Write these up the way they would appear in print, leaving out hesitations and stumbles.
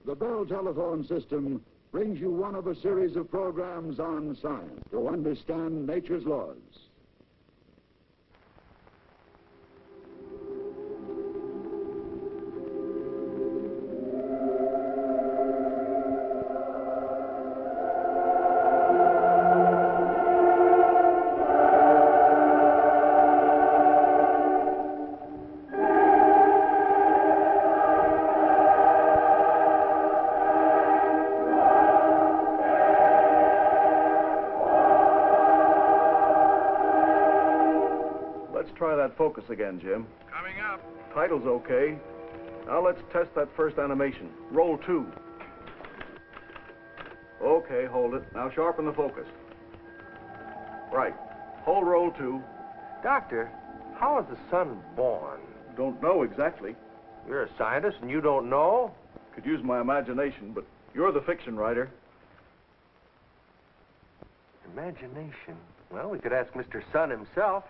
The Bell telephone system brings you one of a series of programs on science to understand nature's laws. Try that focus again, Jim. Coming up. Title's okay. Now let's test that first animation. Roll 2. Okay, hold it. Now sharpen the focus. Right. Hold roll 2. Doctor, how was the sun born? Don't know exactly. You're a scientist and you don't know? Could use my imagination, but you're the fiction writer. Imagination? Well, we could ask Mr. Sun himself.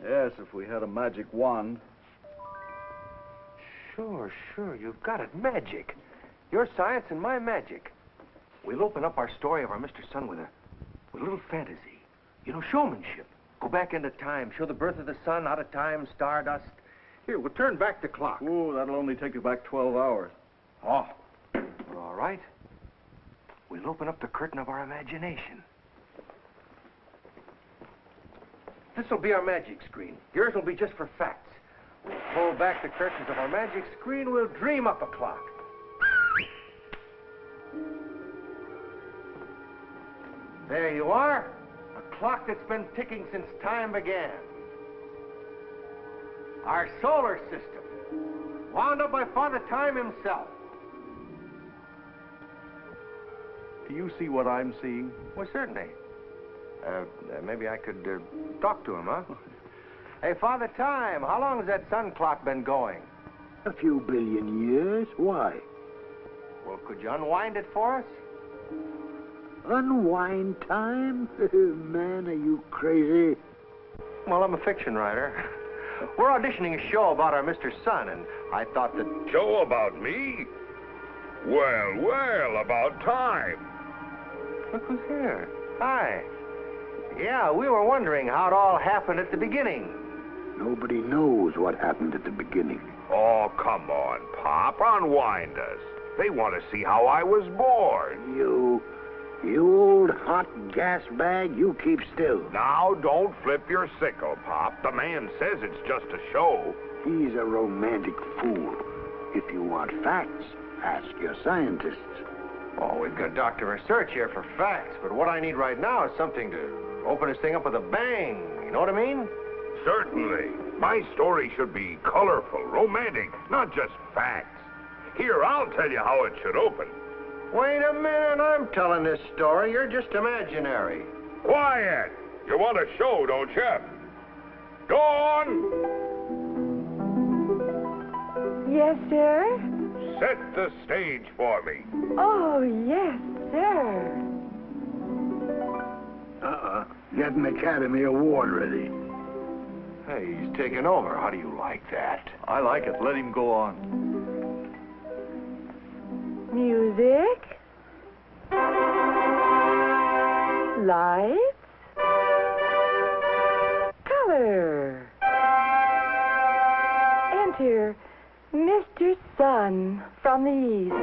Yes, if we had a magic wand. Sure, you've got it. Magic. Your science and my magic. We'll open up our story of our Mr. Sun with a little fantasy. You know, showmanship. Go back into time, show the birth of the sun out of time, stardust. Here, we'll turn back the clock. Ooh, that'll only take you back 12 hours. Oh, well, all right. We'll open up the curtain of our imagination. This'll be our magic screen. Yours will be just for facts. We'll pull back the curtains of our magic screen. We'll dream up a clock. There you are. A clock that's been ticking since time began. Our solar system, wound up by Father Time himself. Do you see what I'm seeing? Well, certainly. Maybe I could talk to him, huh? Hey, Father Time, how long has that sun clock been going? A few billion years. Why? Well, could you unwind it for us? Unwind time? Man, are you crazy? Well, I'm a fiction writer. We're auditioning a show about our Mr. Sun, and I thought that... Show about me? Well, about time. Look who's here. Hi. Yeah, we were wondering how it all happened at the beginning. Nobody knows what happened at the beginning. Oh, come on, Pop. Unwind us. They want to see how I was born. You old hot gas bag, you keep still. Now, don't flip your sickle, Pop. The man says it's just a show. He's a romantic fool. If you want facts, ask your scientists. Oh, we've got Dr. Research here for facts, but what I need right now is something to open this thing up with a bang. You know what I mean? Certainly. My story should be colorful, romantic, not just facts. Here, I'll tell you how it should open. Wait a minute, I'm telling this story. You're just imaginary. Quiet! You want a show, don't you? Go on! Yes, sir? Set the stage for me. Oh, yes, sir. Get an Academy Award ready. Hey, he's taking over. How do you like that? I like it. Let him go on. Music. Lights. Color. Enter Mr. Sun from the East.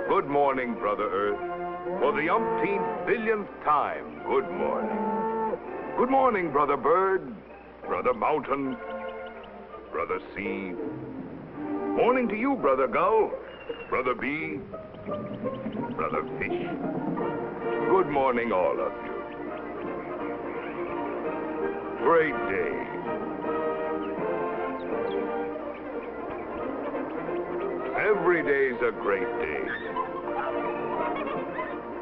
Good morning, Brother Earth. For the umpteenth billionth time, good morning. Good morning, Brother Bird, Brother Mountain, Brother Sea. Morning to you, Brother Gull, Brother Bee, Brother Fish. Good morning, all of you. Great day. Every day's a great day.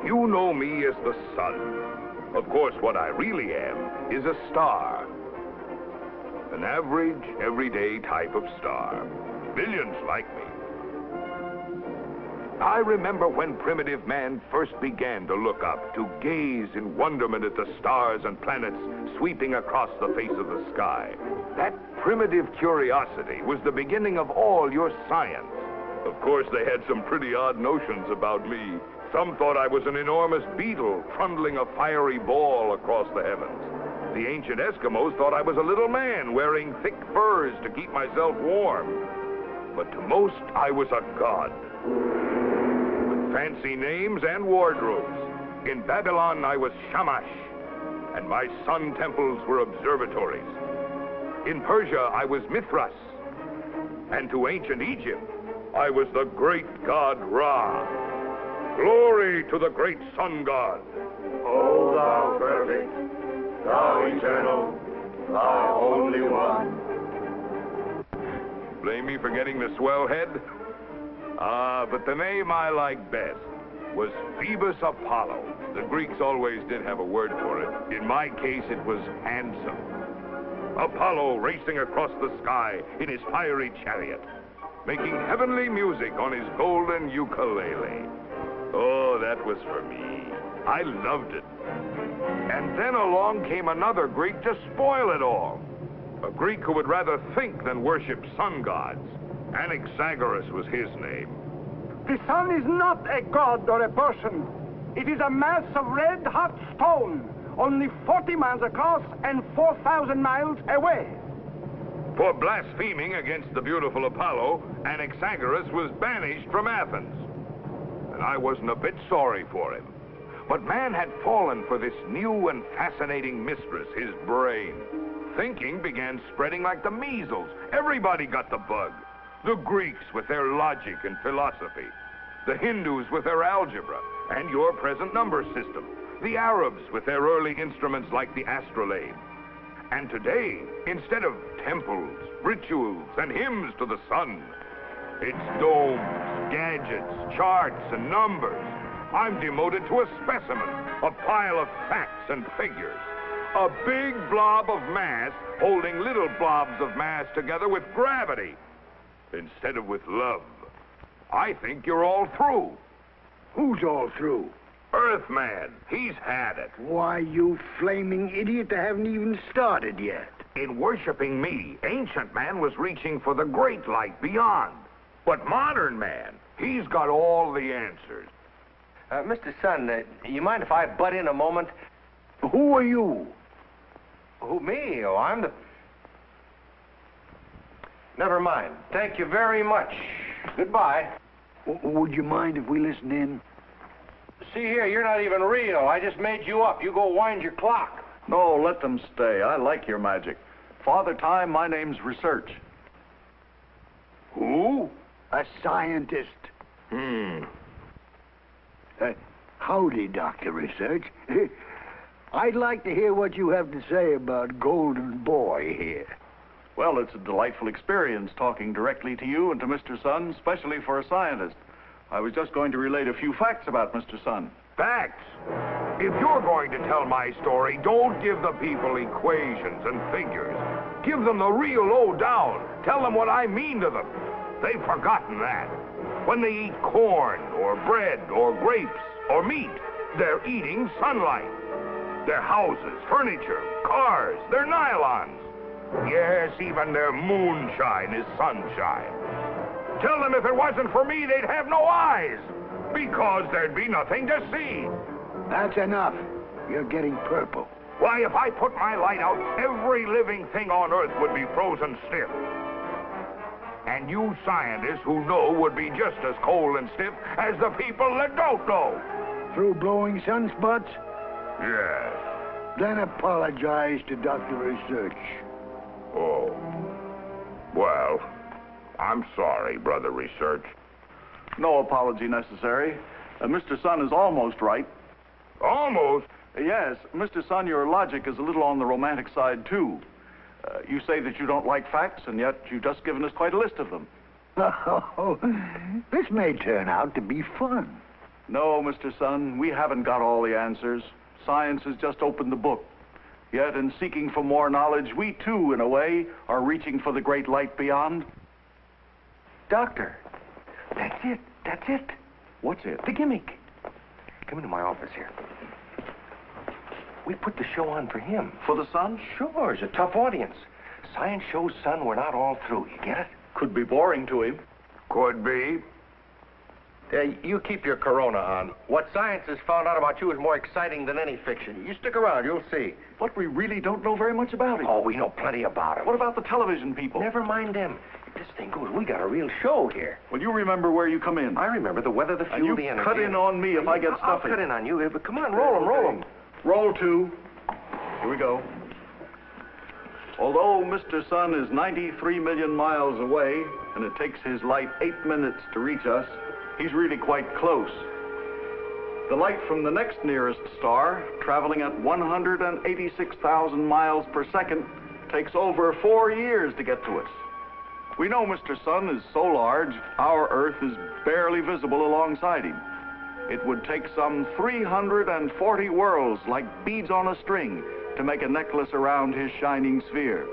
You know me as the sun. Of course, what I really am is a star. An average, everyday type of star. Billions like me. I remember when primitive man first began to look up, to gaze in wonderment at the stars and planets sweeping across the face of the sky. That primitive curiosity was the beginning of all your science. Of course, they had some pretty odd notions about me. Some thought I was an enormous beetle trundling a fiery ball across the heavens. The ancient Eskimos thought I was a little man wearing thick furs to keep myself warm. But to most, I was a god. With fancy names and wardrobes. In Babylon, I was Shamash, and my sun temples were observatories. In Persia, I was Mithras. And to ancient Egypt, I was the great god Ra. Glory to the great sun god. O thou perfect, thou eternal, thou only one. Blame me for getting the swell head? But the name I liked best was Phoebus Apollo. The Greeks always did have a word for it. In my case, it was handsome. Apollo racing across the sky in his fiery chariot, making heavenly music on his golden ukulele. Oh, that was for me. I loved it. And then along came another Greek to spoil it all. A Greek who would rather think than worship sun gods. Anaxagoras was his name. The sun is not a god or a person. It is a mass of red-hot stone, only 40 miles across and 4,000 miles away. For blaspheming against the beautiful Apollo, Anaxagoras was banished from Athens. And I wasn't a bit sorry for him. But man had fallen for this new and fascinating mistress, his brain. Thinking began spreading like the measles. Everybody got the bug. The Greeks with their logic and philosophy. The Hindus with their algebra and your present number system. The Arabs with their early instruments like the astrolabe. And today, instead of temples, rituals, and hymns to the sun, it's domes, gadgets, charts, and numbers. I'm demoted to a specimen, a pile of facts and figures. A big blob of mass holding little blobs of mass together with gravity instead of with love. I think you're all through. Who's all through? Earthman, he's had it. Why, you flaming idiot, they haven't even started yet. In worshiping me, ancient man was reaching for the great light beyond. But modern man, he's got all the answers. Mr. Sun, you mind if I butt in a moment? Who are you? Who, me? Oh, I'm the... Never mind. Thank you very much. Goodbye. Would you mind if we listen in? See here, you're not even real. I just made you up. You go wind your clock. No, let them stay. I like your magic. Father Time, my name's Research. Who? A scientist. Howdy, Dr. Research. I'd like to hear what you have to say about Golden Boy here. Well, it's a delightful experience talking directly to you and to Mr. Sun, especially for a scientist. I was just going to relate a few facts about Mr. Sun. Facts. If you're going to tell my story, don't give the people equations and figures. Give them the real lowdown. Tell them what I mean to them. They've forgotten that. When they eat corn or bread or grapes or meat, they're eating sunlight. Their houses, furniture, cars, their nylons. Yes, even their moonshine is sunshine. Tell them if it wasn't for me, they'd have no eyes, because there'd be nothing to see. That's enough. You're getting purple. Why, if I put my light out, every living thing on Earth would be frozen stiff. And you scientists who know would be just as cold and stiff as the people that don't know. Through blowing sunspots? Yes. Then apologize to Dr. Research. Oh. Well, I'm sorry, Brother Research. No apology necessary. Mr. Sun is almost right. Almost? Yes, Mr. Sun, your logic is a little on the romantic side, too. You say that you don't like facts, and yet you've just given us quite a list of them. Oh, this may turn out to be fun. No, Mr. Sun, we haven't got all the answers. Science has just opened the book. Yet in seeking for more knowledge, we too, in a way, are reaching for the great light beyond. Doctor, that's it. That's it. What's it? The gimmick. Come into my office here. We put the show on for him. For the sun? Sure, it's a tough audience. Science shows, son, we're not all through. You get it? Could be boring to him. Could be. You keep your corona on. What science has found out about you is more exciting than any fiction. You stick around, you'll see. But we really don't know very much about him. Oh, we know plenty about it. What about the television people? Never mind them. If this thing goes, we got a real show here. Well, you remember where you come in. I remember the weather, the fuel, And you the energy. cut in on me if I get I'll stuffy. cut in on you, but come on, roll 'em. Roll 2. Here we go. Although Mr. Sun is 93 million miles away, and it takes his light 8 minutes to reach us, he's really quite close. The light from the next nearest star, traveling at 186,000 miles per second, takes over 4 years to get to us. We know Mr. Sun is so large, our Earth is barely visible alongside him. It would take some 340 worlds like beads on a string to make a necklace around his shining sphere.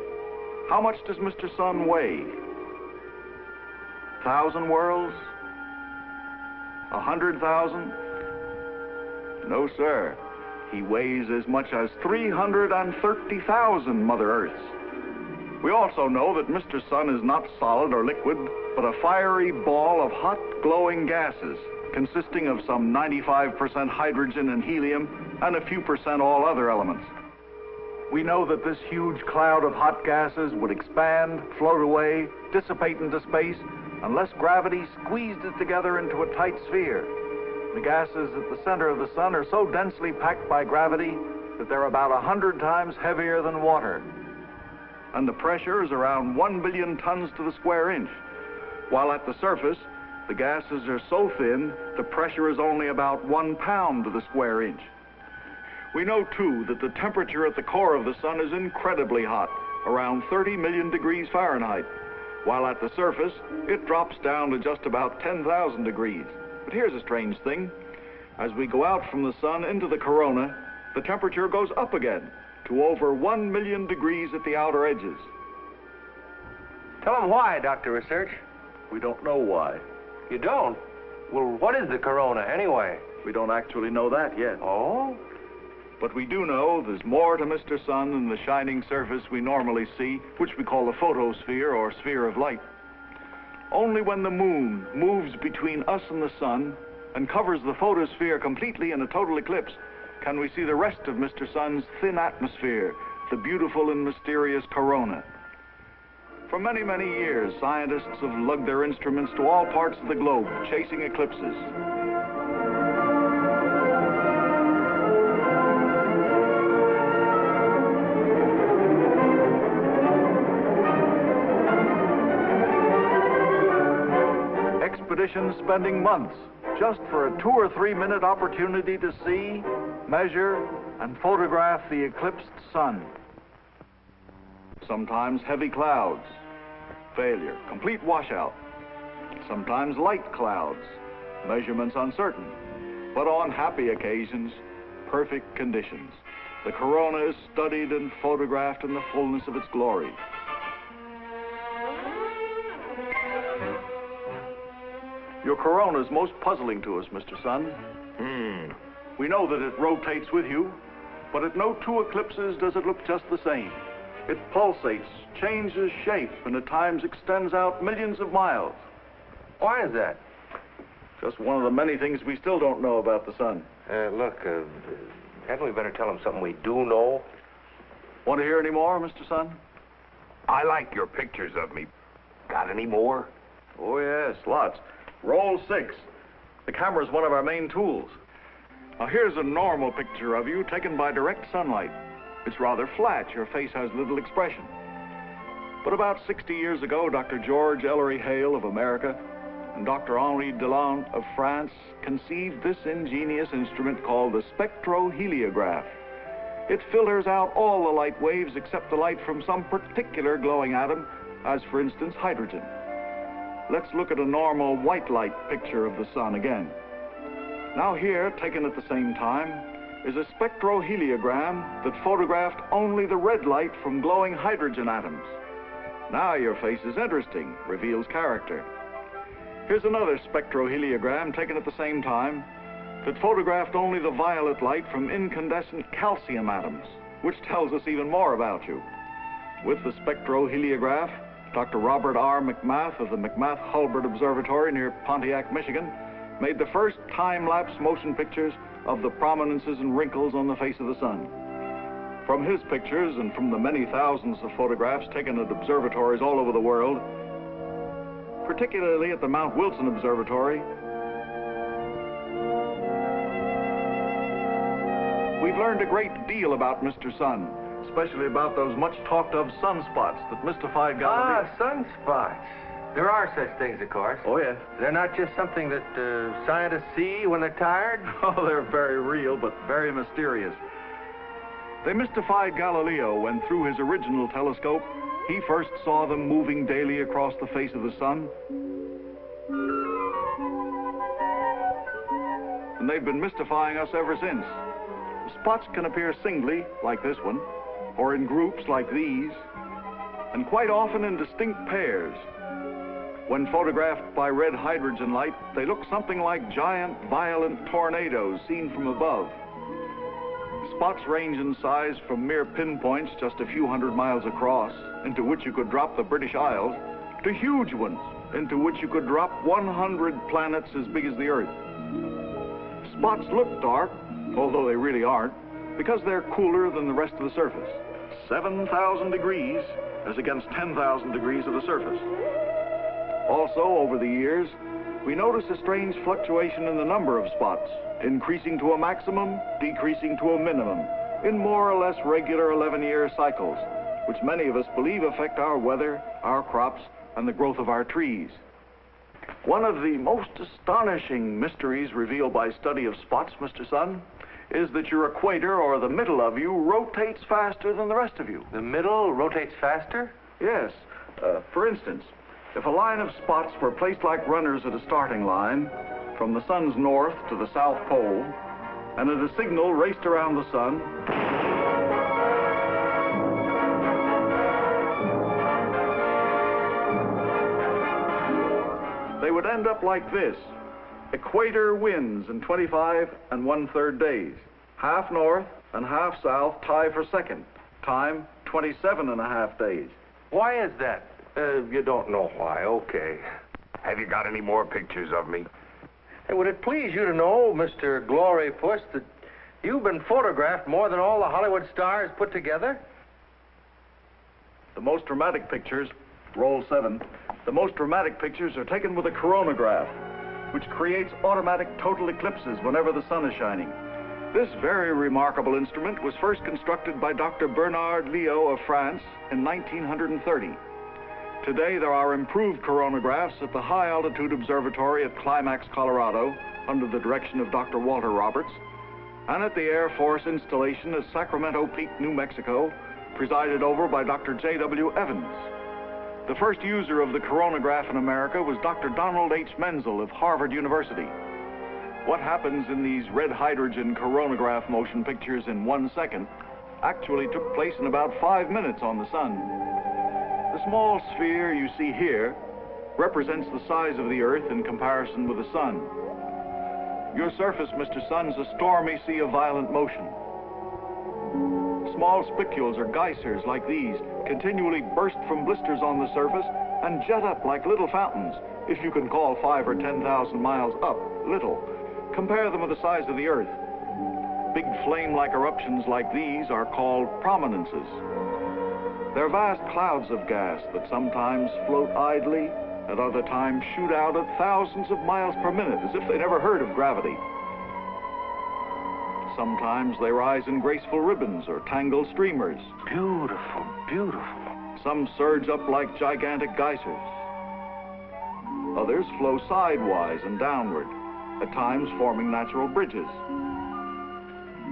How much does Mr. Sun weigh? 1,000 worlds? 100,000? No, sir. He weighs as much as 330,000 Mother Earths. We also know that Mr. Sun is not solid or liquid, but a fiery ball of hot, glowing gases, consisting of some 95% hydrogen and helium, and a few percent all other elements. We know that this huge cloud of hot gases would expand, float away, dissipate into space, unless gravity squeezed it together into a tight sphere. The gases at the center of the sun are so densely packed by gravity that they're about 100 times heavier than water. And the pressure is around 1 billion tons to the square inch. While at the surface, the gases are so thin, the pressure is only about 1 pound to the square inch. We know, too, that the temperature at the core of the sun is incredibly hot, around 30 million degrees Fahrenheit, while at the surface, it drops down to just about 10,000 degrees. But here's a strange thing. As we go out from the sun into the corona, the temperature goes up again to over 1 million degrees at the outer edges. Tell them why, Dr. Research. We don't know why. You don't? Well, what is the corona, anyway? We don't actually know that yet. Oh? But we do know there's more to Mr. Sun than the shining surface we normally see, which we call the photosphere or sphere of light. Only when the moon moves between us and the sun and covers the photosphere completely in a total eclipse can we see the rest of Mr. Sun's thin atmosphere, the beautiful and mysterious corona. For many, many years, scientists have lugged their instruments to all parts of the globe, chasing eclipses. Expeditions spending months just for a 2 or 3 minute opportunity to see, measure, and photograph the eclipsed sun. Sometimes heavy clouds, failure, complete washout. Sometimes light clouds, measurements uncertain. But on happy occasions, perfect conditions. The corona is studied and photographed in the fullness of its glory. Your corona is most puzzling to us, Mr. Sun. We know that it rotates with you, but at no 2 eclipses does it look just the same. It pulsates, changes shape, and at times extends out millions of miles. Why is that? Just one of the many things we still don't know about the sun. Look, hadn't we better tell them something we do know? Want to hear any more, Mr. Sun? I like your pictures of me. Got any more? Oh, yes, lots. Roll 6. The camera's one of our main tools. Now, here's a normal picture of you taken by direct sunlight. It's rather flat. Your face has little expression. But about 60 years ago, Dr. George Ellery Hale of America and Dr. Henri Delant of France conceived this ingenious instrument called the spectroheliograph. It filters out all the light waves except the light from some particular glowing atom, as for instance, hydrogen. Let's look at a normal white light picture of the sun again. Now here, taken at the same time, is a spectroheliogram that photographed only the red light from glowing hydrogen atoms. Now your face is interesting, reveals character. Here's another spectroheliogram taken at the same time that photographed only the violet light from incandescent calcium atoms, which tells us even more about you. With the spectroheliograph, Dr. Robert R. McMath of the McMath-Hulbert Observatory near Pontiac, Michigan, made the first time-lapse motion pictures of the prominences and wrinkles on the face of the sun. From his pictures and from the many thousands of photographs taken at observatories all over the world, particularly at the Mount Wilson Observatory, we've learned a great deal about Mr. Sun, especially about those much talked of sunspots that mystified Galileo. Ah, sunspots. There are such things, of course. Oh, yes. They're not just something that scientists see when they're tired. Oh, they're very real, but very mysterious. They mystified Galileo when, through his original telescope, he first saw them moving daily across the face of the sun. And they've been mystifying us ever since. Spots can appear singly, like this one, or in groups like these, and quite often in distinct pairs. When photographed by red hydrogen light, they look something like giant, violent tornadoes seen from above. Spots range in size from mere pinpoints just a few hundred miles across, into which you could drop the British Isles, to huge ones, into which you could drop 100 planets as big as the Earth. Spots look dark, although they really aren't, because they're cooler than the rest of the surface. 7,000 degrees as against 10,000 degrees of the surface. Also, over the years, we notice a strange fluctuation in the number of spots, increasing to a maximum, decreasing to a minimum, in more or less regular 11-year cycles, which many of us believe affect our weather, our crops, and the growth of our trees. One of the most astonishing mysteries revealed by study of spots, Mr. Sun, is that your equator, or the middle of you, rotates faster than the rest of you. The middle rotates faster? Yes. For instance, if a line of spots were placed like runners at a starting line, from the sun's north to the south pole, and at a signal raced around the sun, they would end up like this. Equator winds in 25 1/3 days. Half north and half south tie for second. Time, 27.5 days. Why is that? You don't know why. Okay. Have you got any more pictures of me? Hey, would it please you to know, Mr. Glory Puss, that you've been photographed more than all the Hollywood stars put together? The most dramatic pictures, roll 7, the most dramatic pictures are taken with a coronagraph, which creates automatic total eclipses whenever the sun is shining. This very remarkable instrument was first constructed by Dr. Bernard Leo of France in 1930. Today, there are improved coronagraphs at the High Altitude Observatory at Climax, Colorado, under the direction of Dr. Walter Roberts, and at the Air Force installation at Sacramento Peak, New Mexico, presided over by Dr. J.W. Evans. The first user of the coronagraph in America was Dr. Donald H. Menzel of Harvard University. What happens in these red hydrogen coronagraph motion pictures in 1 second actually took place in about 5 minutes on the sun. The small sphere you see here represents the size of the Earth in comparison with the sun. Your surface, Mr. Sun, is a stormy sea of violent motion. Small spicules or geysers like these continually burst from blisters on the surface and jet up like little fountains, if you can call 5,000 or 10,000 miles up little. Compare them with the size of the Earth. Big flame-like eruptions like these are called prominences. They're vast clouds of gas that sometimes float idly, at other times shoot out at thousands of miles per minute, as if they never heard of gravity. Sometimes they rise in graceful ribbons or tangled streamers. Beautiful, beautiful. Some surge up like gigantic geysers. Others flow sidewise and downward, at times forming natural bridges.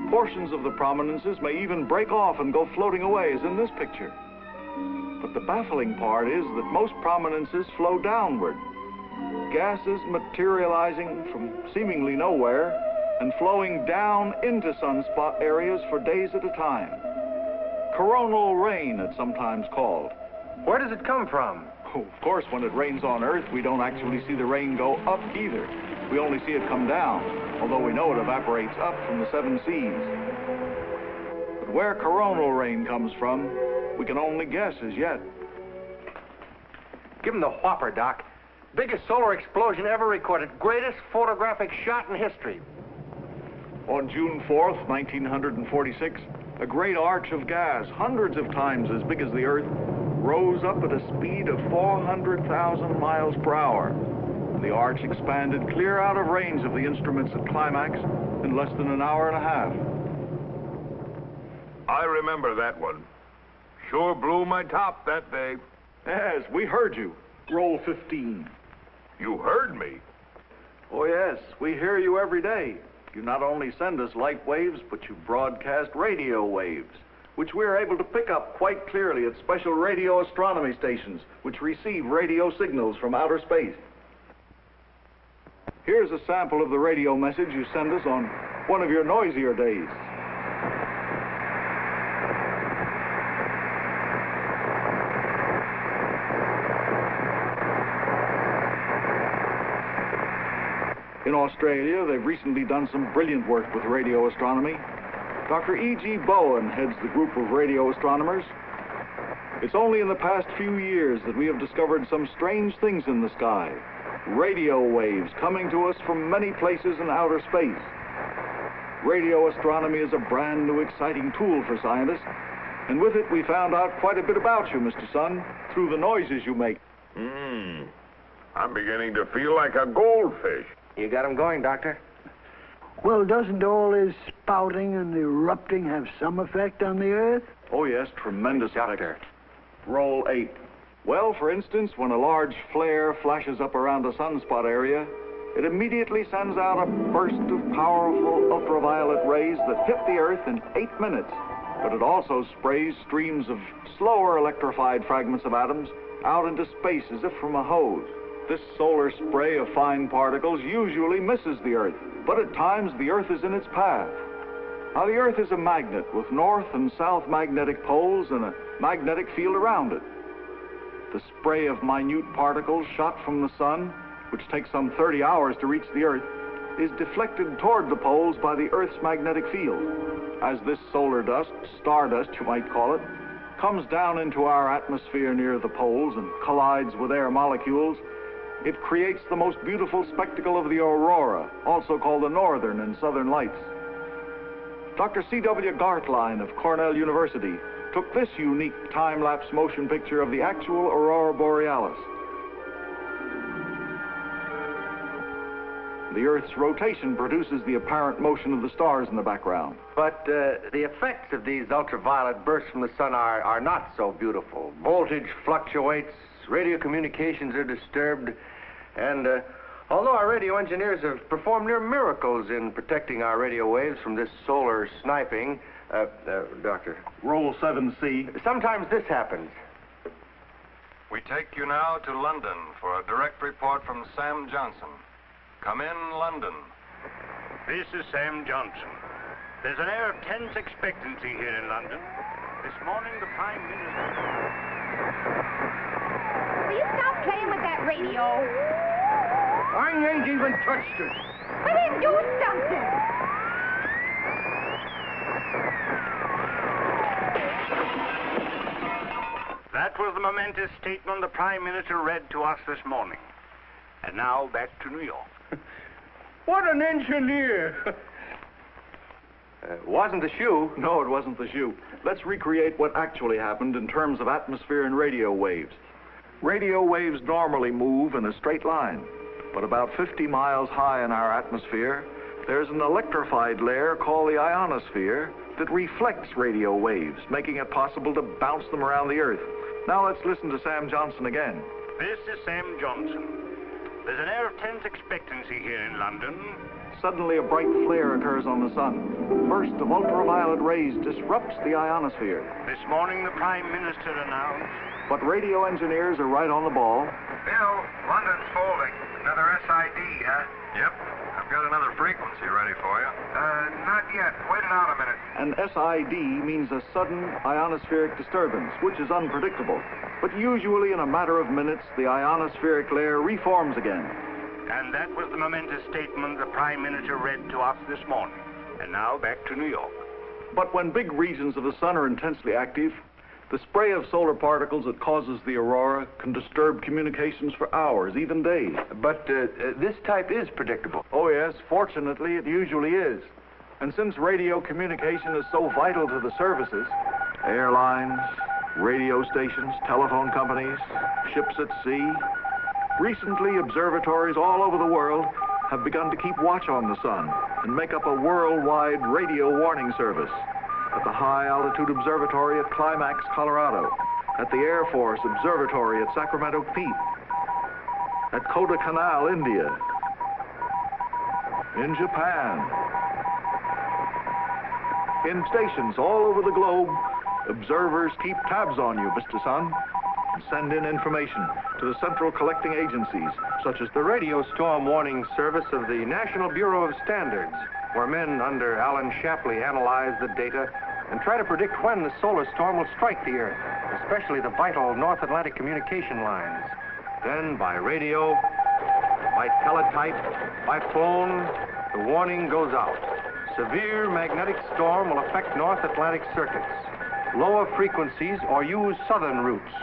Portions of the prominences may even break off and go floating away, as in this picture. But the baffling part is that most prominences flow downward, gases materializing from seemingly nowhere and flowing down into sunspot areas for days at a time. Coronal rain, it's sometimes called. Where does it come from? Oh, of course, when it rains on Earth, we don't actually see the rain go up either. We only see it come down, although we know it evaporates up from the 7 seas. But where coronal rain comes from, we can only guess as yet. Give him the whopper, Doc. Biggest solar explosion ever recorded. Greatest photographic shot in history. On June 4th, 1946, a great arch of gas, hundreds of times as big as the Earth, rose up at a speed of 400,000 miles per hour. The arch expanded clear out of range of the instruments at climax in less than an hour and a half. I remember that one. Sure blew my top that day. Yes, we heard you. Roll 15. You heard me. Oh, yes, we hear you every day. You not only send us light waves, but you broadcast radio waves, which we are able to pick up quite clearly at special radio astronomy stations, which receive radio signals from outer space. Here's a sample of the radio message you send us on one of your noisier days. In Australia, they've recently done some brilliant work with radio astronomy. Dr. E.G. Bowen heads the group of radio astronomers. It's only in the past few years that we have discovered some strange things in the sky. Radio waves coming to us from many places in outer space. Radio astronomy is a brand new exciting tool for scientists, and with it we found out quite a bit about you, Mr. Sun, through the noises you make. I'm beginning to feel like a goldfish. You got him going, Doctor. Well, doesn't all this spouting and erupting have some effect on the Earth? Oh, yes, tremendous Doctor. effect. Roll 8. Well, for instance, when a large flare flashes up around a sunspot area, it immediately sends out a burst of powerful ultraviolet rays that hit the Earth in 8 minutes. But it also sprays streams of slower electrified fragments of atoms out into space as if from a hose. This solar spray of fine particles usually misses the Earth, but at times the Earth is in its path. Now, the Earth is a magnet with north and south magnetic poles and a magnetic field around it. The spray of minute particles shot from the sun, which takes some 30 hours to reach the Earth, is deflected toward the poles by the Earth's magnetic field. As this solar dust, stardust you might call it, comes down into our atmosphere near the poles and collides with air molecules, it creates the most beautiful spectacle of the aurora, also called the northern and southern lights. Dr. C.W. Gartline of Cornell University took this unique time-lapse motion picture of the actual aurora borealis. The Earth's rotation produces the apparent motion of the stars in the background. But the effects of these ultraviolet bursts from the sun are not so beautiful. Voltage fluctuates, radio communications are disturbed, and although our radio engineers have performed near miracles in protecting our radio waves from this solar sniping, Doctor. Roll 7C. Sometimes this happens. We take you now to London for a direct report from Sam Johnson. Come in, London. This is Sam Johnson. There's an air of tense expectancy here in London. This morning, the Prime Minister... Will you stop playing with that radio? I ain't even touched it. Well, then do something. That was the momentous statement the Prime Minister read to us this morning. And now, back to New York. What an engineer. Wasn't the shoe. No, it wasn't the shoe. Let's recreate what actually happened in terms of atmosphere and radio waves. Radio waves normally move in a straight line, but about 50 miles high in our atmosphere, there's an electrified layer called the ionosphere that reflects radio waves, making it possible to bounce them around the Earth. Now let's listen to Sam Johnson again. This is Sam Johnson. There's an air of tense expectancy here in London. Suddenly a bright flare occurs on the sun. A burst of ultraviolet rays disrupts the ionosphere. This morning, the Prime Minister announced... But radio engineers are right on the ball. Bill, London's folding. Another SID, huh? Yep. A got another frequency ready for you. Not yet. Wait it out a minute. An SID means a sudden ionospheric disturbance, which is unpredictable. But usually in a matter of minutes, the ionospheric layer reforms again. And that was the momentous statement the Prime Minister read to us this morning. And now back to New York. But when big regions of the sun are intensely active, the spray of solar particles that causes the aurora can disturb communications for hours, even days. But this type is predictable. Oh, yes. Fortunately, it usually is. And since radio communication is so vital to the services, airlines, radio stations, telephone companies, ships at sea, recently observatories all over the world have begun to keep watch on the sun and make up a worldwide radio warning service. At the High Altitude Observatory at Climax, Colorado, at the Air Force Observatory at Sacramento Peak, at Kodaikanal, India, in Japan, in stations all over the globe. Observers keep tabs on you, Mr. Sun, and send in information to the central collecting agencies, such as the Radio Storm Warning Service of the National Bureau of Standards, where men under Alan Shapley analyze the data and try to predict when the solar storm will strike the Earth, especially the vital North Atlantic communication lines. Then, by radio, by teletype, by phone, the warning goes out. Severe magnetic storm will affect North Atlantic circuits. Lower frequencies or use southern routes.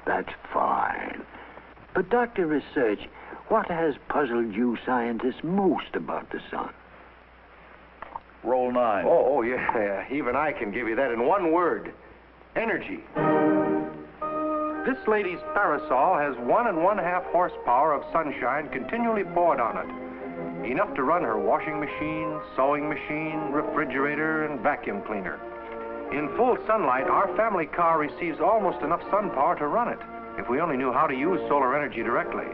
That's fine. But, Dr. Research, what has puzzled you scientists most about the sun? Roll 9. Oh, yeah. Even I can give you that in one word. Energy. This lady's parasol has 1 1/2 horsepower of sunshine continually poured on it. Enough to run her washing machine, sewing machine, refrigerator, and vacuum cleaner. In full sunlight, our family car receives almost enough sun power to run it, if we only knew how to use solar energy directly.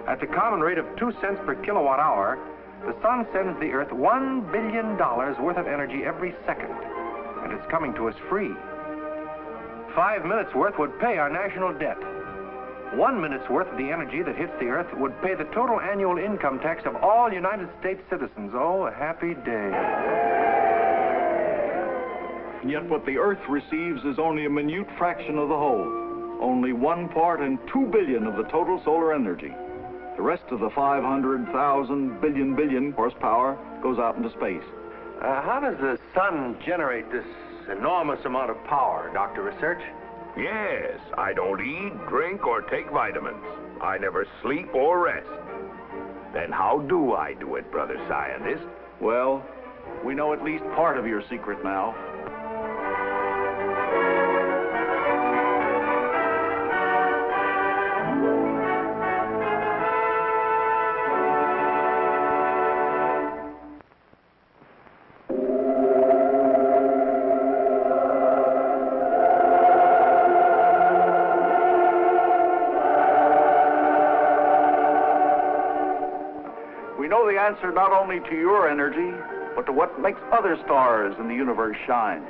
At the common rate of 2 cents per kilowatt hour, the sun sends the Earth $1 billion worth of energy every second, and it's coming to us free. 5 minutes worth would pay our national debt. 1 minute's worth of the energy that hits the Earth would pay the total annual income tax of all United States citizens. Oh, a happy day. And yet what the Earth receives is only a minute fraction of the whole. Only 1 part in 2 billion of the total solar energy. The rest of the 500,000 billion horsepower goes out into space. How does the sun generate this enormous amount of power, Dr. Research? Yes, I don't eat, drink, or take vitamins. I never sleep or rest. Then how do I do it, brother scientist? Well, we know at least part of your secret now. Answer not only to your energy, but to what makes other stars in the universe shine.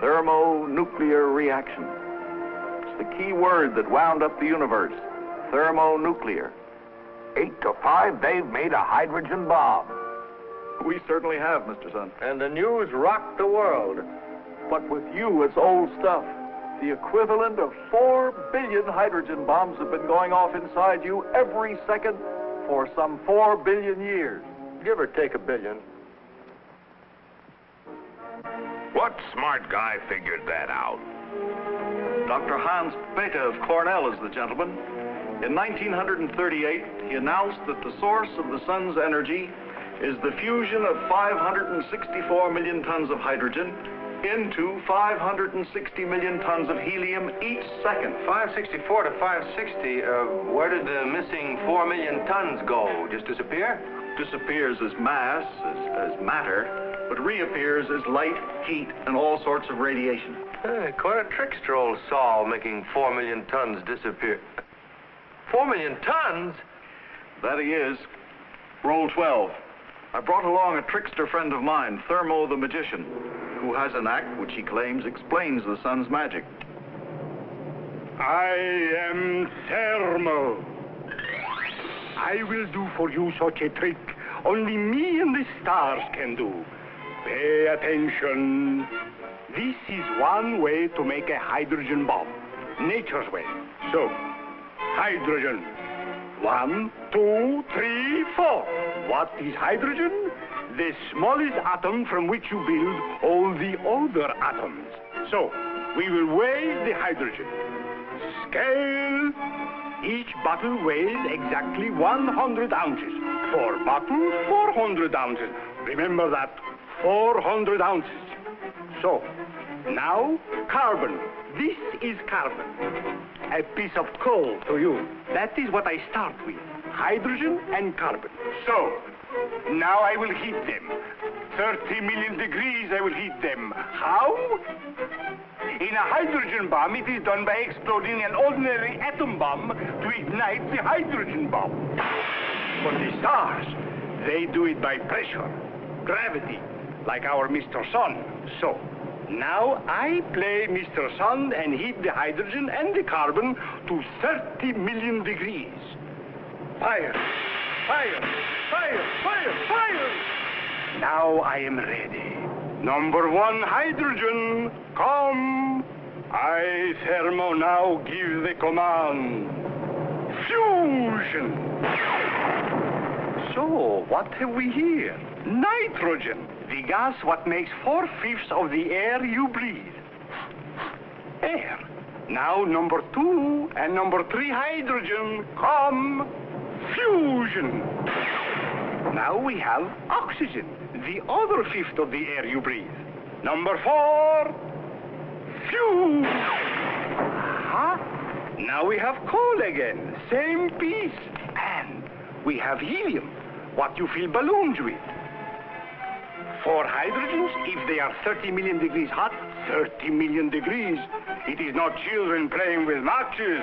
Thermonuclear reaction. It's the key word that wound up the universe. Thermonuclear. 8 to 5, they've made a hydrogen bomb. We certainly have, Mr. Sun. And the news rocked the world. But with you, it's old stuff. The equivalent of 4 billion hydrogen bombs have been going off inside you every second for some 4 billion years. Give or take a billion. What smart guy figured that out? Dr. Hans Bethe of Cornell is the gentleman. In 1938, he announced that the source of the sun's energy is the fusion of 564 million tons of hydrogen into 560 million tons of helium each second. 564 to 560, where did the missing 4 million tons go? Just disappear? Disappears as mass, as matter, but reappears as light, heat, and all sorts of radiation. Quite a trickster, old Saul, making 4 million tons disappear. 4 million tons? That he is. Roll 12. I brought along a trickster friend of mine, Thermo the Magician, who has an act which he claims explains the sun's magic. I am Thermo. I will do for you such a trick only me and the stars can do. Pay attention. This is one way to make a hydrogen bomb. Nature's way. So, hydrogen. 1, 2, 3, 4. What is hydrogen? The smallest atom from which you build all the other atoms. So, we will weigh the hydrogen. Scale. Each bottle weighs exactly 100 ounces. 4 bottles, 400 ounces. Remember that, 400 ounces. So, now, carbon. This is carbon. A piece of coal to you. That is what I start with. Hydrogen and carbon. So, now I will heat them. 30 million degrees I will heat them. How? In a hydrogen bomb, it is done by exploding an ordinary atom bomb to ignite the hydrogen bomb. But the stars, they do it by pressure, gravity, like our Mr. Sun. So, now I play Mr. Sun and heat the hydrogen and the carbon to 30 million degrees. Fire, fire, fire, fire, fire! Now I am ready. Number 1, hydrogen, come. I, Thermo, now give the command. Fusion. So, what have we here? Nitrogen, the gas what makes 4/5 of the air you breathe. Air. Now number 2 and number 3 hydrogen, come. Fusion. Now we have oxygen, the other 1/5 of the air you breathe. Number 4, fusion. Huh? Now we have coal again, same piece. And we have helium, what you fill balloons with. 4 hydrogens, if they are 30 million degrees hot, 30 million degrees. It is not children playing with matches.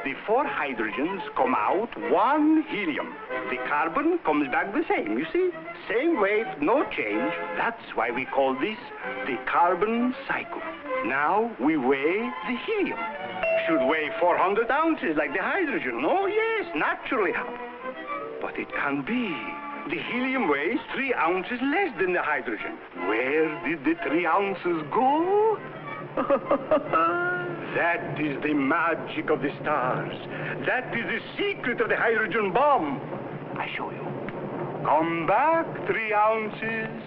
The 4 hydrogens come out 1 helium. The carbon comes back the same, you see? Same weight, no change. That's why we call this the carbon cycle. Now we weigh the helium. Should weigh 400 ounces like the hydrogen. Oh, yes, naturally. But it can be. The helium weighs 3 ounces less than the hydrogen. Where did the 3 ounces go? That is the magic of the stars. That is the secret of the hydrogen bomb. I show you. Come back, 3 ounces.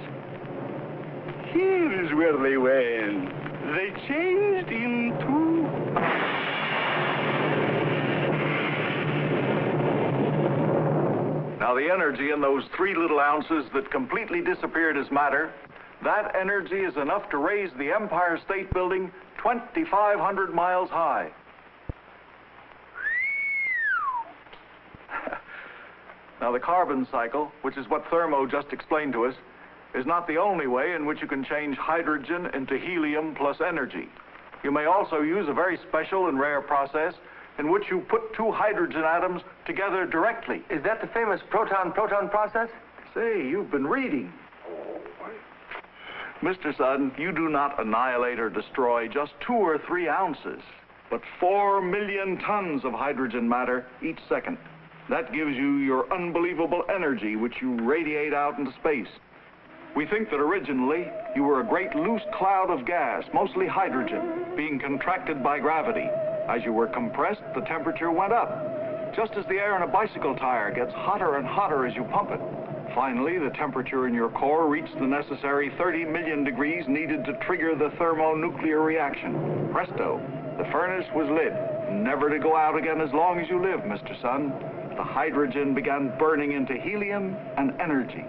Here is where they went. They changed into... Now, the energy in those 3 little ounces that completely disappeared as matter, that energy is enough to raise the Empire State Building 2,500 miles high. Now, the carbon cycle, which is what Thermo just explained to us, is not the only way in which you can change hydrogen into helium plus energy. You may also use a very special and rare process in which you put 2 hydrogen atoms together directly. Is that the famous proton-proton process? Say, you've been reading. Mr. Sun, you do not annihilate or destroy just 2 or 3 ounces, but 4 million tons of hydrogen matter each second. That gives you your unbelievable energy, which you radiate out into space. We think that originally you were a great loose cloud of gas, mostly hydrogen, being contracted by gravity. As you were compressed, the temperature went up, just as the air in a bicycle tire gets hotter and hotter as you pump it. Finally, the temperature in your core reached the necessary 30 million degrees needed to trigger the thermonuclear reaction. Presto, the furnace was lit, never to go out again as long as you live, Mr. Sun. The hydrogen began burning into helium and energy.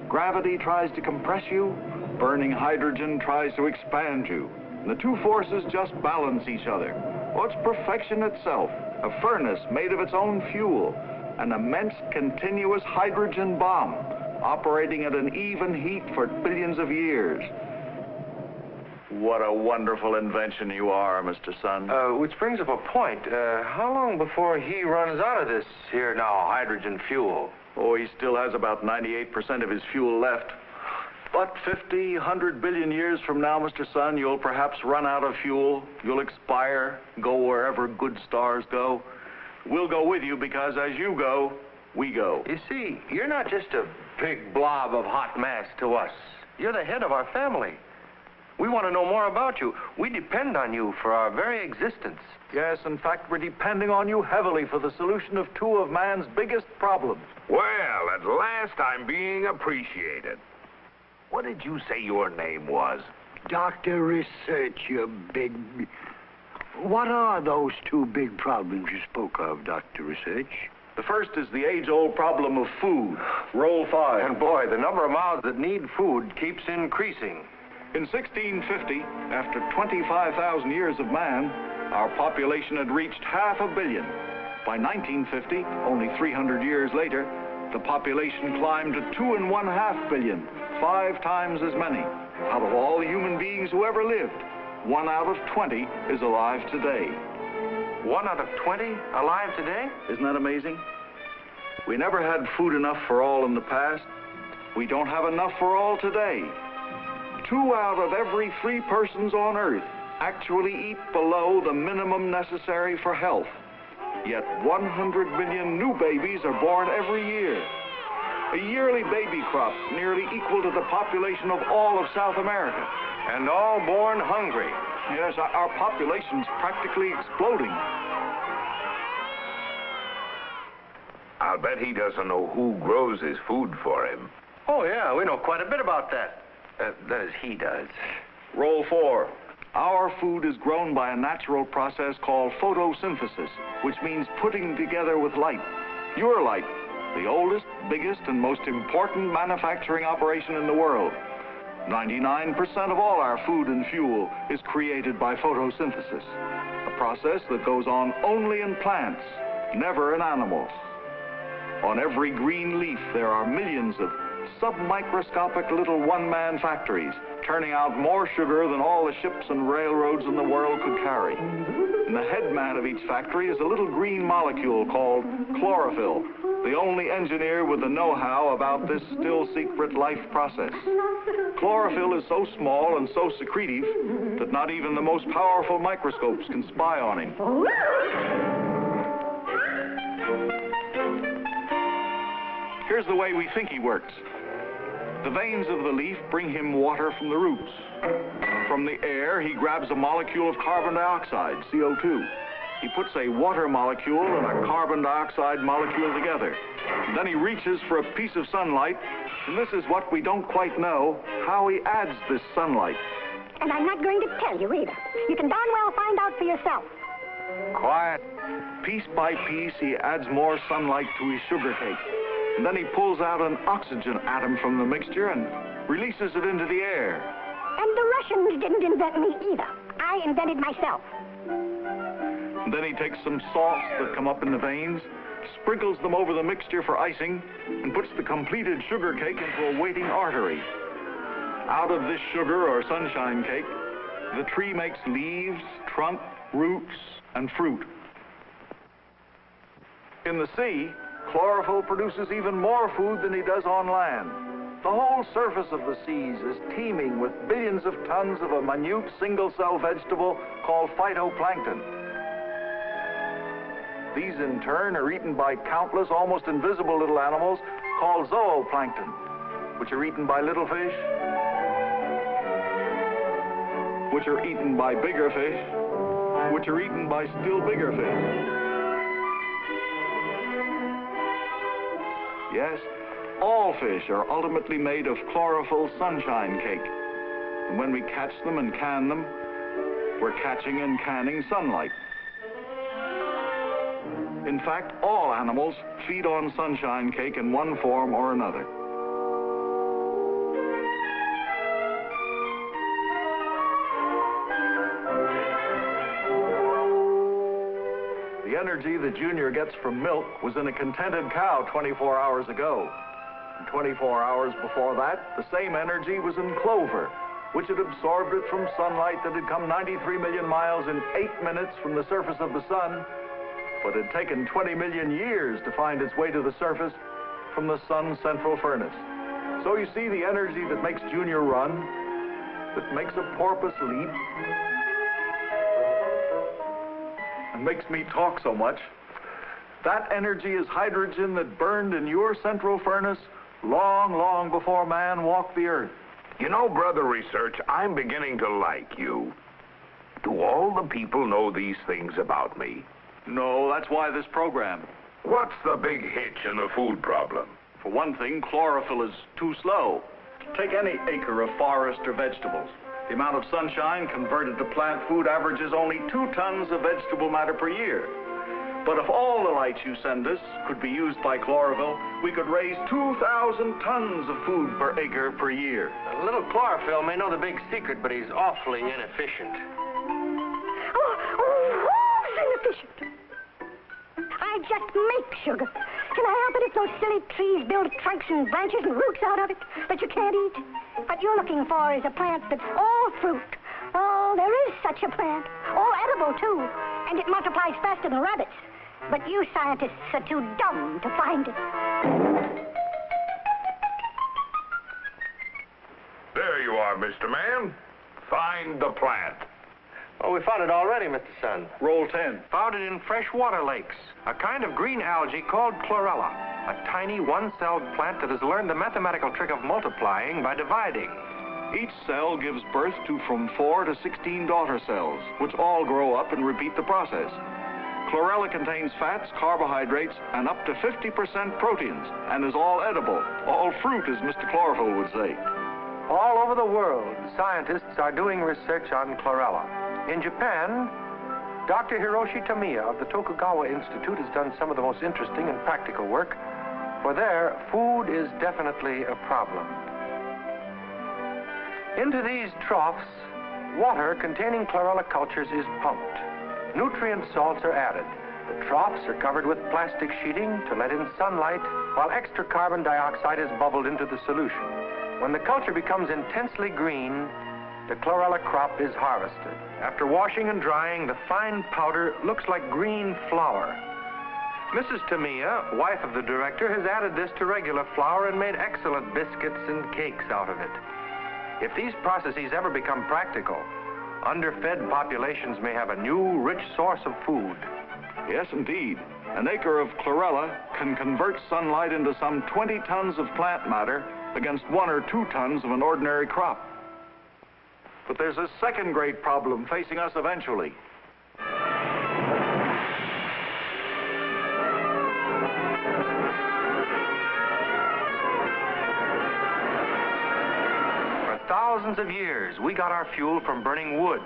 Gravity tries to compress you, burning hydrogen tries to expand you. And the 2 forces just balance each other. Oh, it's perfection itself, a furnace made of its own fuel, an immense continuous hydrogen bomb operating at an even heat for billions of years. What a wonderful invention you are, Mr. Sun. Which brings up a point. How long before he runs out of this here now hydrogen fuel? Oh, he still has about 98% of his fuel left. But 50, 100 billion years from now, Mr. Sun, you'll perhaps run out of fuel. You'll expire, go wherever good stars go. We'll go with you because as you go, we go. You see, you're not just a big blob of hot mass to us. You're the head of our family. We want to know more about you. We depend on you for our very existence. Yes, in fact, we're depending on you heavily for the solution of two of man's biggest problems. Well, at last I'm being appreciated. What did you say your name was? Dr. Research, you big... What are those two big problems you spoke of, Dr. Research? The first is the age-old problem of food. Roll 5. And boy, the number of mouths that need food keeps increasing. In 1650, after 25,000 years of man, our population had reached 500 million. By 1950, only 300 years later, the population climbed to 2.5 billion, 5 times as many. Out of all the human beings who ever lived, 1 out of 20 is alive today. 1 out of 20 alive today? Isn't that amazing? We never had food enough for all in the past. We don't have enough for all today. 2 out of every 3 persons on Earth actually eat below the minimum necessary for health. Yet 100 million new babies are born every year. A yearly baby crop nearly equal to the population of all of South America. And all born hungry. Yes, our population's practically exploding. I'll bet he doesn't know who grows his food for him. Oh, yeah, we know quite a bit about that. That is, he does. Roll 4. Our food is grown by a natural process called photosynthesis, which means putting together with light. Your light, the oldest, biggest, and most important manufacturing operation in the world. 99% of all our food and fuel is created by photosynthesis, a process that goes on only in plants, never in animals. On every green leaf, there are millions of submicroscopic little one-man factories, turning out more sugar than all the ships and railroads in the world could carry. And the head man of each factory is a little green molecule called chlorophyll, the only engineer with the know-how about this still secret life process. Chlorophyll is so small and so secretive that not even the most powerful microscopes can spy on him. Here's the way we think he works. The veins of the leaf bring him water from the roots. From the air, he grabs a molecule of carbon dioxide, CO2. He puts a water molecule and a carbon dioxide molecule together. Then he reaches for a piece of sunlight, and this is what we don't quite know, how he adds this sunlight. And I'm not going to tell you either. You can darn well find out for yourself. Quiet. Piece by piece, he adds more sunlight to his sugar cake. And then he pulls out an oxygen atom from the mixture and releases it into the air. And the Russians didn't invent me either. I invented myself. And then he takes some salts that come up in the veins, sprinkles them over the mixture for icing, and puts the completed sugar cake into a waiting artery. Out of this sugar or sunshine cake, the tree makes leaves, trunk, roots, and fruit. In the sea, chlorophyll produces even more food than he does on land. The whole surface of the seas is teeming with billions of tons of a minute single-cell vegetable called phytoplankton. These, in turn, are eaten by countless, almost invisible little animals called zooplankton, which are eaten by little fish, which are eaten by bigger fish, which are eaten by still bigger fish. Yes, all fish are ultimately made of chlorophyll sunshine cake. And when we catch them and can them, we're catching and canning sunlight. In fact, all animals feed on sunshine cake in one form or another. The energy that Junior gets from milk was in a contented cow 24 hours ago. And 24 hours before that, the same energy was in clover, which had absorbed it from sunlight that had come 93 million miles in 8 minutes from the surface of the sun, but had taken 20 million years to find its way to the surface from the sun's central furnace. So you see, the energy that makes Junior run, that makes a porpoise leap, and makes me talk so much, That energy is hydrogen that burned in your central furnace long, long before man walked the earth. You know, Brother Research, I'm beginning to like you. Do all the people know these things about me? No, that's why this program. What's the big hitch in the food problem? For one thing, chlorophyll is too slow. Take any acre of forest or vegetables. The amount of sunshine converted to plant food averages only 2 tons of vegetable matter per year. But if all the light you send us could be used by chlorophyll, we could raise 2,000 tons of food per acre per year. A little chlorophyll may know the big secret, but he's awfully inefficient. Who's inefficient? I just make sugar. Can I help it if those silly trees build trunks and branches and roots out of it that you can't eat? What you're looking for is a plant that's all fruit. Oh, there is such a plant. All edible, too. And it multiplies faster than rabbits. But you scientists are too dumb to find it. There you are, Mr. Man. Find the plant. Oh, we found it already, Mr. Sun. Roll 10. Found it in freshwater lakes. A kind of green algae called chlorella. A tiny one-celled plant that has learned the mathematical trick of multiplying by dividing. Each cell gives birth to from 4 to 16 daughter cells, which all grow up and repeat the process. Chlorella contains fats, carbohydrates, and up to 50% proteins, and is all edible. All fruit, as Mr. Chlorophyll would say. All over the world, scientists are doing research on chlorella. In Japan, Dr. Hiroshi Tamiya of the Tokugawa Institute has done some of the most interesting and practical work. For there, food is definitely a problem. Into these troughs, water containing chlorella cultures is pumped. Nutrient salts are added. The troughs are covered with plastic sheeting to let in sunlight, while extra carbon dioxide is bubbled into the solution. When the culture becomes intensely green, the chlorella crop is harvested. After washing and drying, the fine powder looks like green flour. Mrs. Tamiya, wife of the director, has added this to regular flour and made excellent biscuits and cakes out of it. If these processes ever become practical, underfed populations may have a new, rich source of food. Yes, indeed. An acre of chlorella can convert sunlight into some 20 tons of plant matter against 1 or 2 tons of an ordinary crop. But there's a second great problem facing us eventually. For thousands of years, we got our fuel from burning wood.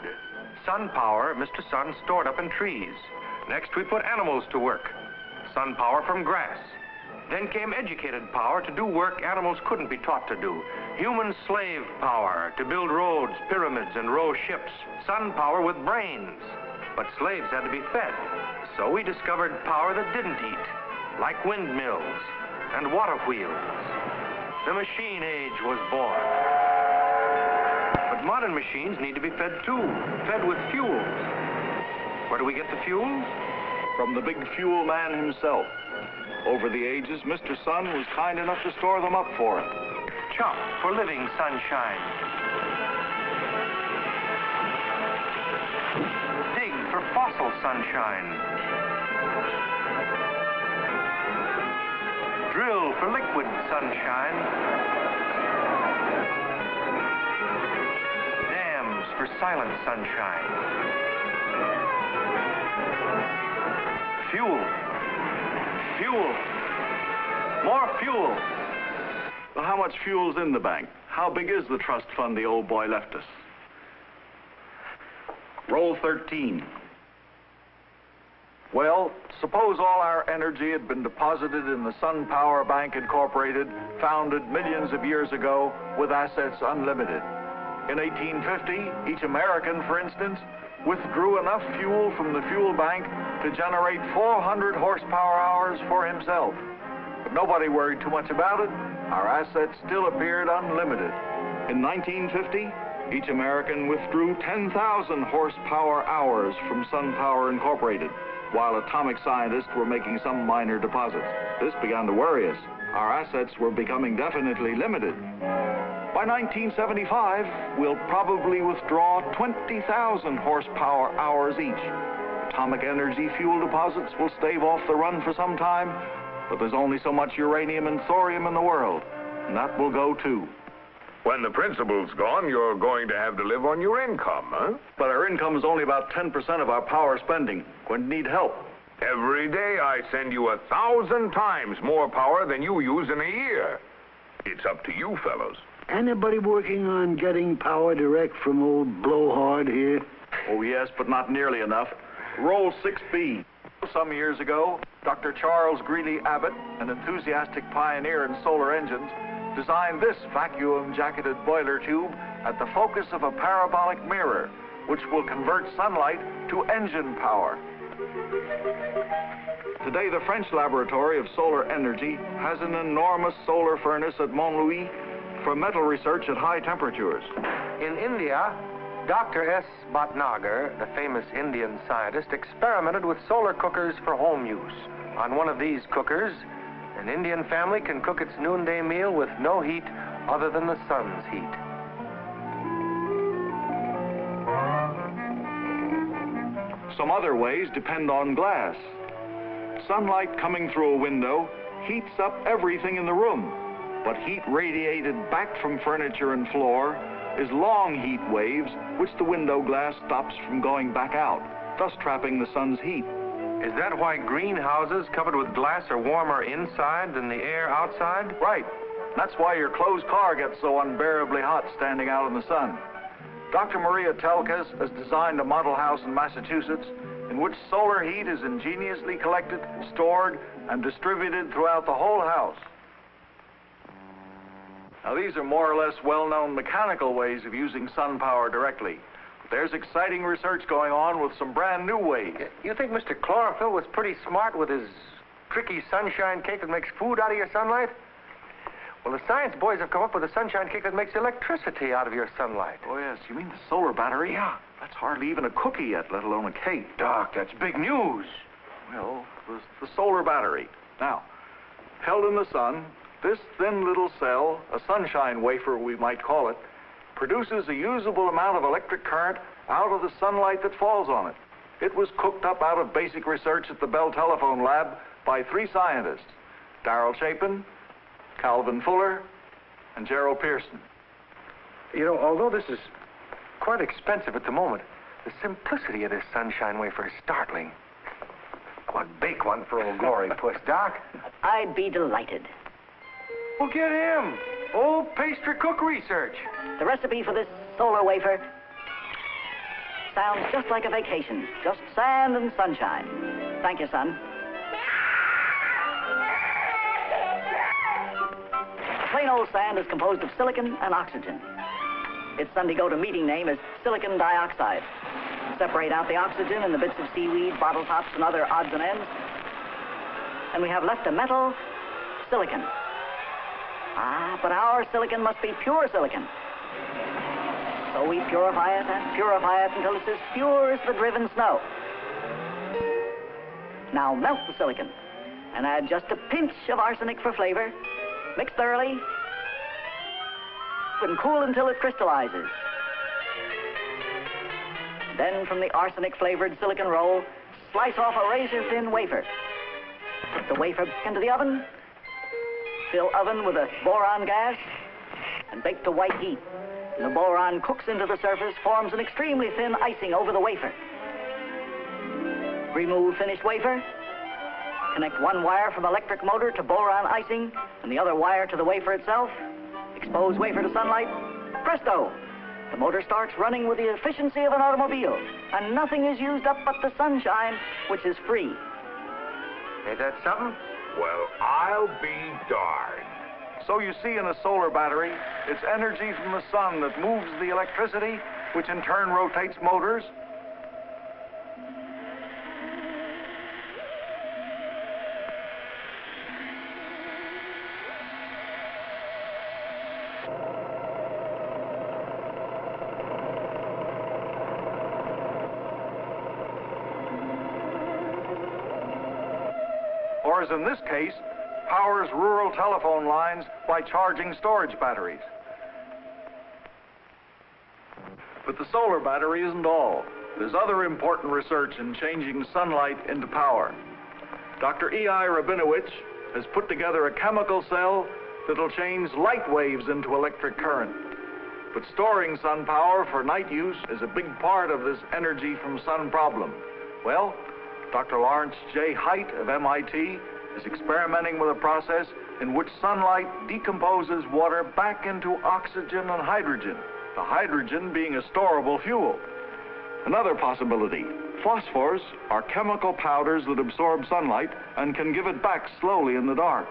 Sun power, Mr. Sun stored up in trees. Next, we put animals to work. Sun power from grass. Then came educated power to do work animals couldn't be taught to do. Human slave power to build roads, pyramids, and row ships. Sun power with brains. But slaves had to be fed. So we discovered power that didn't eat, like windmills and water wheels. The machine age was born. But modern machines need to be fed too, fed with fuels. Where do we get the fuels? From the big fuel man himself. Over the ages, Mr. Sun was kind enough to store them up for it. Chop for living sunshine. Dig for fossil sunshine. Drill for liquid sunshine. Dams for silent sunshine. Fuel. Fuel. More fuel. Well, how much fuel's in the bank? How big is the trust fund the old boy left us? Roll 13. Well, suppose all our energy had been deposited in the Sun Power Bank Incorporated, founded millions of years ago, with assets unlimited. In 1850, each American, for instance, withdrew enough fuel from the fuel bank to generate 400 horsepower hours for himself. But nobody worried too much about it. Our assets still appeared unlimited. In 1950, each American withdrew 10,000 horsepower hours from Sun Power Incorporated, while atomic scientists were making some minor deposits. This began to worry us. Our assets were becoming definitely limited. By 1975, we'll probably withdraw 20,000 horsepower hours each. atomic energy fuel deposits will stave off the run for some time, but there's only so much uranium and thorium in the world, and that will go too. When the principal's gone, you're going to have to live on your income, huh? But our income is only about 10% of our power spending. When need help. Every day I send you 1,000 times more power than you use in a year. It's up to you, fellows. Anybody working on getting power direct from old Blowhard here? Oh, yes, but not nearly enough. Roll 6B. Some years ago, Dr. Charles Greeley Abbott, an enthusiastic pioneer in solar engines, designed this vacuum-jacketed boiler tube at the focus of a parabolic mirror, which will convert sunlight to engine power. Today, the French Laboratory of Solar Energy has an enormous solar furnace at Montlouis for metal research at high temperatures. In India, Dr. S. Bhatnagar, the famous Indian scientist, experimented with solar cookers for home use. On one of these cookers, an Indian family can cook its noonday meal with no heat other than the sun's heat. Some other ways depend on glass. Sunlight coming through a window heats up everything in the room, but heat radiated back from furniture and floor is long heat waves which the window glass stops from going back out, thus trapping the sun's heat. Is that why greenhouses covered with glass are warmer inside than the air outside? Right. That's why your closed car gets so unbearably hot standing out in the sun. Dr. Maria Telkes has designed a model house in Massachusetts in which solar heat is ingeniously collected, stored, and distributed throughout the whole house. Now, these are more or less well-known mechanical ways of using sun power directly. There's exciting research going on with some brand new ways. You think Mr. Chlorophyll was pretty smart with his tricky sunshine cake that makes food out of your sunlight? Well, the science boys have come up with a sunshine cake that makes electricity out of your sunlight. Oh, yes. You mean the solar battery? Yeah. That's hardly even a cookie yet, let alone a cake. Doc, that's big news. Well, the solar battery. Now, held in the sun, this thin little cell, a sunshine wafer we might call it, produces a usable amount of electric current out of the sunlight that falls on it. It was cooked up out of basic research at the Bell Telephone Lab by 3 scientists, Darrell Chapin, Calvin Fuller, and Gerald Petersen. You know, although this is quite expensive at the moment, the simplicity of this sunshine wafer is startling. I want bake one for old Glory Puss, Doc. I'd be delighted. Well, get him. Old pastry cook research. The recipe for this solar wafer sounds just like a vacation. Just sand and sunshine. Thank you, son. Plain old sand is composed of silicon and oxygen. Its Sunday go-to-meeting name is silicon dioxide. Separate out the oxygen in the bits of seaweed, bottle tops, and other odds and ends, and we have left a metal, silicon. Ah, but our silicon must be pure silicon. So we purify it until it's as pure as the driven snow. Now melt the silicon and add just a pinch of arsenic for flavor. Mix thoroughly and cool until it crystallizes. Then from the arsenic-flavored silicon roll, slice off a razor-thin wafer. Put the wafer into the oven. Fill oven with a boron gas and bake to white heat. And the boron cooks into the surface, forms an extremely thin icing over the wafer. Remove finished wafer. Connect one wire from electric motor to boron icing and the other wire to the wafer itself. Expose wafer to sunlight. Presto! The motor starts running with the efficiency of an automobile, and nothing is used up but the sunshine, which is free. Ain't that something? Well, I'll be darned. So you see, in a solar battery, it's energy from the sun that moves the electricity, which in turn rotates motors. Or, as in this case, powers rural telephone lines by charging storage batteries. But the solar battery isn't all. There's other important research in changing sunlight into power. Dr. E.I. Rabinowitz has put together a chemical cell that'll change light waves into electric current. But storing sun power for night use is a big part of this energy from sun problem. Well, Dr. Lawrence J. Haidt of MIT is experimenting with a process in which sunlight decomposes water back into oxygen and hydrogen, the hydrogen being a storable fuel. Another possibility, phosphors are chemical powders that absorb sunlight and can give it back slowly in the dark.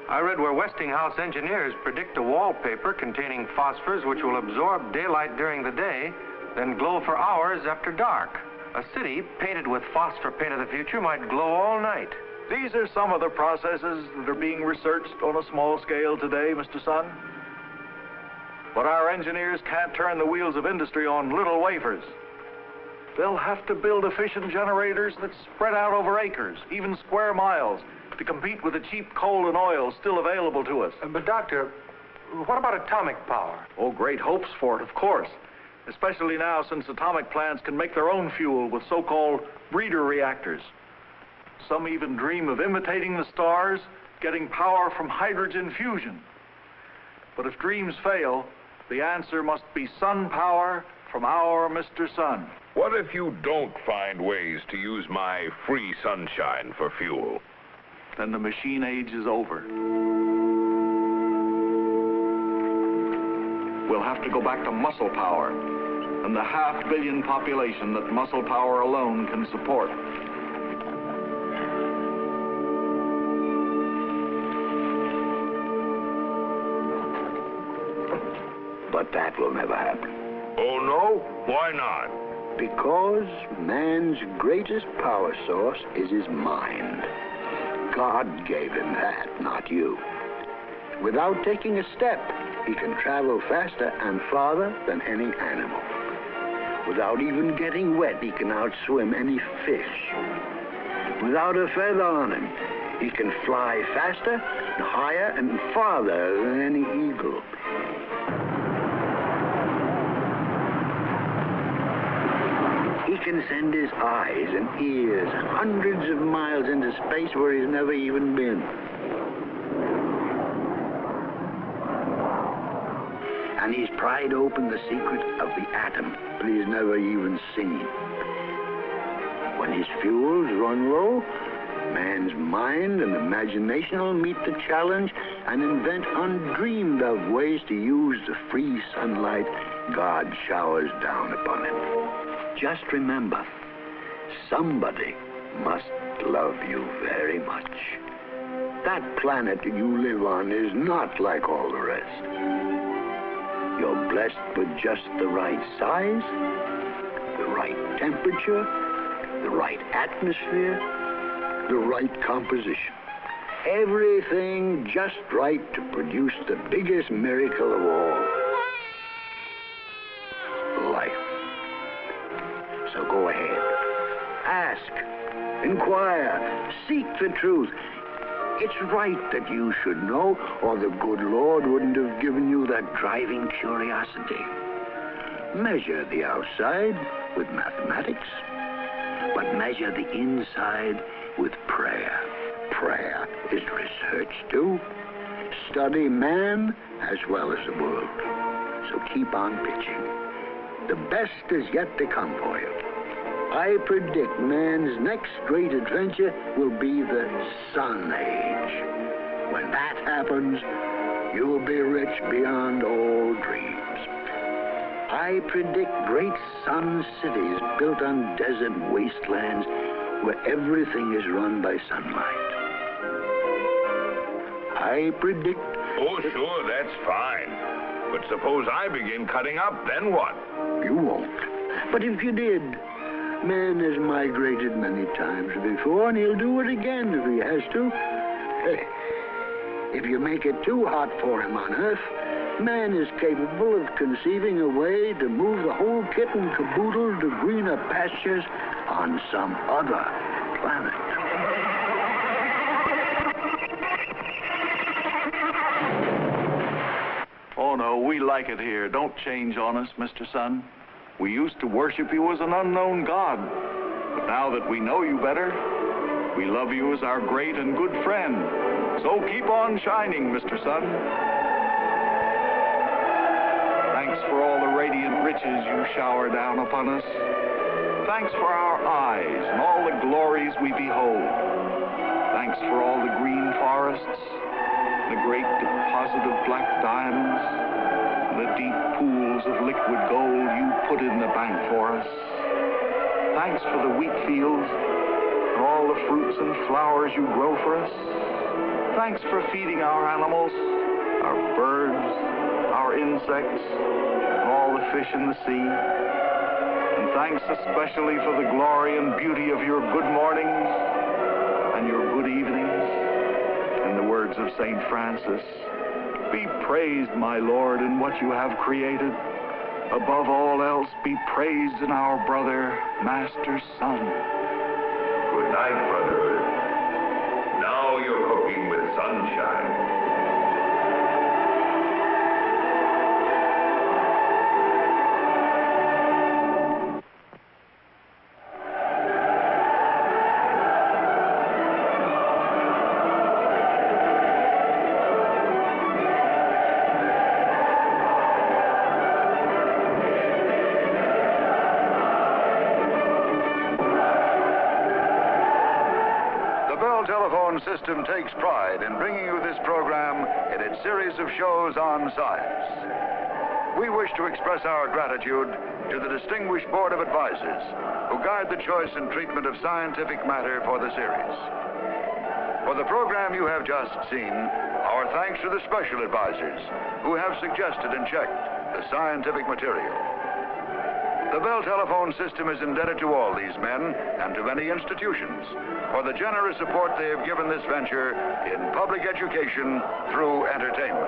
I read where Westinghouse engineers predict a wallpaper containing phosphors which will absorb daylight during the day, then glow for hours after dark. A city painted with phosphor paint of the future might glow all night. These are some of the processes that are being researched on a small scale today, Mr. Sun. But our engineers can't turn the wheels of industry on little wafers. They'll have to build efficient generators that spread out over acres, even square miles, to compete with the cheap coal and oil still available to us. But, Doctor, what about atomic power? Oh, great hopes for it, of course. Especially now since atomic plants can make their own fuel with so-called breeder reactors. Some even dream of imitating the stars, getting power from hydrogen fusion. But if dreams fail, the answer must be sun power from our Mr. Sun. What if you don't find ways to use my free sunshine for fuel? Then the machine age is over. We'll have to go back to muscle power and the 500 million population that muscle power alone can support. But that will never happen. Oh, no? Why not? Because man's greatest power source is his mind. God gave him that, not you. Without taking a step, he can travel faster and farther than any animal. Without even getting wet, he can outswim any fish. Without a feather on him, he can fly faster, higher, and farther than any eagle. He can send his eyes and ears hundreds of miles into space where he's never even been. And he's pried open the secret of the atom that he's never even seen. When his fuels run low, man's mind and imagination will meet the challenge and invent undreamed of ways to use the free sunlight God showers down upon him. Just remember, somebody must love you very much. That planet that you live on is not like all the rest. You're blessed with just the right size, the right temperature, the right atmosphere, the right composition. Everything just right to produce the biggest miracle of all, life. So go ahead. Ask, inquire, seek the truth. It's right that you should know, or the good Lord wouldn't have given you that driving curiosity. Measure the outside with mathematics, but measure the inside with prayer. Prayer is research too. Study man as well as the world. So keep on pitching. The best is yet to come for you. I predict man's next great adventure will be the Sun Age. When that happens, you will be rich beyond all dreams. I predict great sun cities built on desert wastelands where everything is run by sunlight. I predict... Oh, sure, that's fine. But suppose I begin cutting up, then what? You won't. But if you did, man has migrated many times before, and he'll do it again if he has to. Hey, if you make it too hot for him on Earth, man is capable of conceiving a way to move the whole kit and caboodle to greener pastures on some other planet. Oh, no, we like it here. Don't change on us, Mr. Sun. We used to worship you as an unknown God. But now that we know you better, we love you as our great and good friend. So keep on shining, Mr. Sun. Thanks for all the radiant riches you shower down upon us. Thanks for our eyes and all the glories we behold. Thanks for all the green forests, the great deposit of black diamonds, the deep pools of liquid gold you put in the bank for us. Thanks for the wheat fields and all the fruits and flowers you grow for us. Thanks for feeding our animals, our birds, our insects, and all the fish in the sea. And thanks especially for the glory and beauty of your good mornings and your good evenings. In the words of St. Francis, be praised, my Lord, in what you have created. Above all else, be praised in our brother, Master Sun. Good night, Brother Earth. Now you're cooking with sunshine. Telephone System takes pride in bringing you this program in its series of shows on science. We wish to express our gratitude to the distinguished Board of Advisors who guide the choice and treatment of scientific matter for the series. For the program you have just seen, our thanks to the special advisors who have suggested and checked the scientific material. The Bell Telephone System is indebted to all these men and to many institutions for the generous support they have given this venture in public education through entertainment.